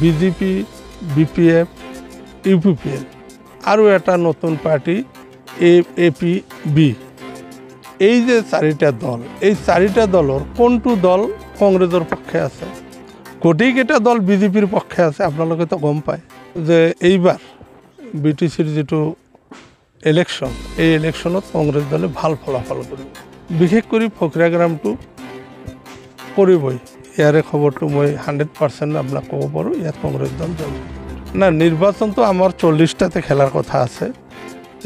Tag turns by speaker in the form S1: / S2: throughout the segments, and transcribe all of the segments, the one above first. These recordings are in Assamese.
S1: বিজেপি, বিপিএফ, ইউপিপিএল আৰু এটা নতুন পাৰ্টি এপিবি। এই যে চাৰিটা দল, এই চাৰিটা দলৰ কোনটো দল কংগ্ৰেছৰ পক্ষে আছে? গোটেইকেইটা দল বিজেপিৰ পক্ষে আছে। আপোনালোকে তো গম পায় যে এইবাৰ বিটিচিৰ যিটো ইলেকশ্যন, এই ইলেকশ্যনত কংগ্ৰেছ দলে ভাল ফলাফল কৰিব। বিশেষ কৰি ফকীৰাগ্ৰামটো কৰিবই। ইয়াৰে খবৰটো মই 100% আপোনাক ক'ব পাৰোঁ, ইয়াত কংগ্ৰেছ দল যাব। না, নিৰ্বাচনটো আমাৰ 40টাতে খেলাৰ কথা আছে।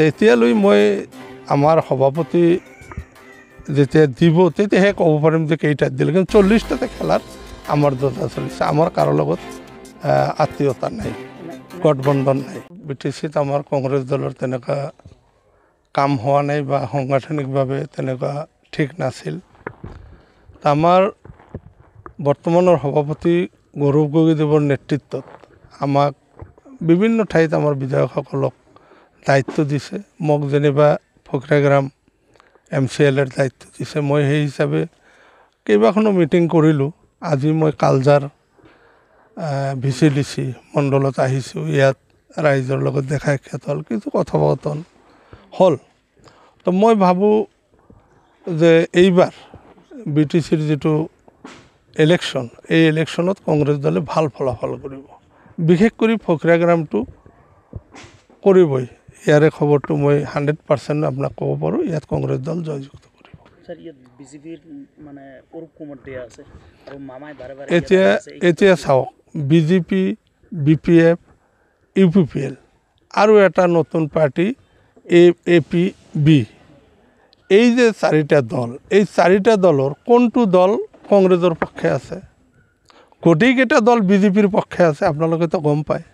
S1: এতিয়ালৈ মই আমাৰ সভাপতি যেতিয়া দিব তেতিয়াহে ক'ব পাৰিম যে কেইটাত দিলে, কিন্তু 40টাতে খেলাৰ আমাৰ যোজনা চলিছে। আমাৰ কাৰো লগত আত্মীয়তা নাই, গঠবন্ধন নাই। বিটিচিত আমাৰ কংগ্ৰেছ দলৰ তেনেকুৱা কাম হোৱা নাই বা সাংগঠনিকভাৱে তেনেকুৱা ঠিক নাছিল। আমাৰ বৰ্তমানৰ সভাপতি গৌৰৱ গগৈদেৱৰ নেতৃত্বত আমাক বিভিন্ন ঠাইত আমাৰ বিধায়কসকলক দায়িত্ব দিছে। মোক যেনিবা ফকীৰাগ্ৰাম MCLৰ দায়িত্ব দিছে। মই সেই হিচাপে কেইবাখনো মিটিং কৰিলোঁ। আজি মই কালজাৰ VCDC মণ্ডলত আহিছোঁ। ইয়াত ৰাইজৰ লগত দেখা সাক্ষাৎ হ'ল, কিছু কথোপকথন হ'ল। তো মই ভাবোঁ যে এইবাৰ বিটিচিৰ যিটো ইলেকশ্যন, এই ইলেকশ্যনত কংগ্ৰেছ দলে ভাল ফলাফল কৰিব। বিশেষ কৰি ফকীৰাগ্ৰামটো কৰিবই। ইয়াৰে খবৰটো মই 100% আপোনাক ক'ব পাৰোঁ, ইয়াত কংগ্ৰেছ দল জয়যুক্ত কৰিব। এতিয়া চাওক, বিজেপি, বিপিএফ, ইউপিপিএল আৰু এটা নতুন পাৰ্টি এপিবি। এই যে চাৰিটা দল, এই চাৰিটা দলৰ কোনটো দল কংগ্ৰেছৰ পক্ষে আছে? গোটেইকেইটা দল বিজেপিৰ পক্ষে আছে। আপোনালোকে তো গম পায়।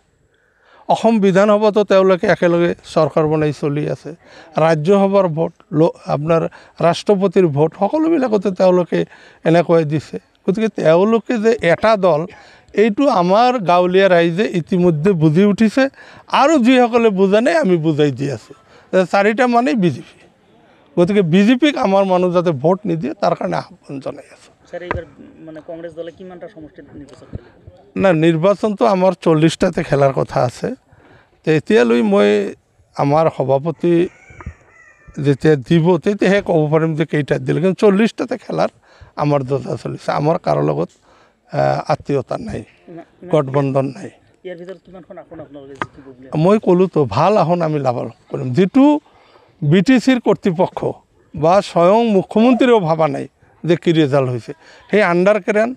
S1: অসম বিধানসভাতো তেওঁলোকে একেলগে চৰকাৰ বনাই চলি আছে। ৰাজ্যসভাৰ ভোট, আপোনাৰ ৰাষ্ট্ৰপতিৰ ভোট, সকলোবিলাকতে তেওঁলোকে এনেকৈ দিছে। গতিকে তেওঁলোকে যে এটা দল, এইটো আমাৰ গাঁৱলীয়া ৰাইজে ইতিমধ্যে বুজি উঠিছে। আৰু যিসকলে বুজা নাই আমি বুজাই দি আছোঁ। চাৰিটা মানেই বিজেপি। গতিকে বিজেপিক আমাৰ মানুহ যাতে ভোট নিদিয়ে তাৰ কাৰণে আহ্বান জনাই আছোঁ। না, নিৰ্বাচনটো আমাৰ 40টাতে খেলাৰ কথা আছে। এতিয়ালৈ মই আমাৰ সভাপতি যেতিয়া দিব তেতিয়াহে ক'ব পাৰিম যে কেইটাত দিলে, কিন্তু 40টাতে খেলাৰ আমাৰ যোজনা চলিছে। আমাৰ কাৰো লগত আত্মীয়তা নাই, গঠবন্ধন নাই। মই ক'লোঁ তো ভাল আসন আমি লাভ কৰিম। যিটো বিটিচিৰ কৰ্তৃপক্ষ বা স্বয়ং মুখ্যমন্ত্ৰীও ভবা নাই যে কি ৰিজাল্ট হৈছে। সেই আণ্ডাৰ কাৰেণ্ট,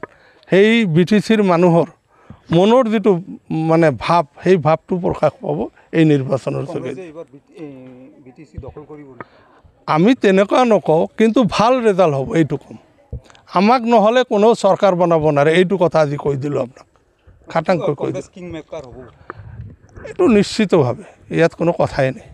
S1: সেই বিটিচিৰ মানুহৰ মনৰ যিটো মানে ভাৱ, সেই ভাৱটো প্ৰকাশ পাব এই নিৰ্বাচনৰ যোগেদি। আমি তেনেকুৱা নকওঁ, কিন্তু ভাল ৰিজাল্ট হ'ব এইটো ক'ম। আমাক নহ'লে কোনেও চৰকাৰ বনাব নোৱাৰে, এইটো কথা আজি কৈ দিলোঁ আপোনাক, খাটাংকৈ কৈ দিলোঁ। এইটো নিশ্চিতভাৱে, ইয়াত কোনো কথাই নাই।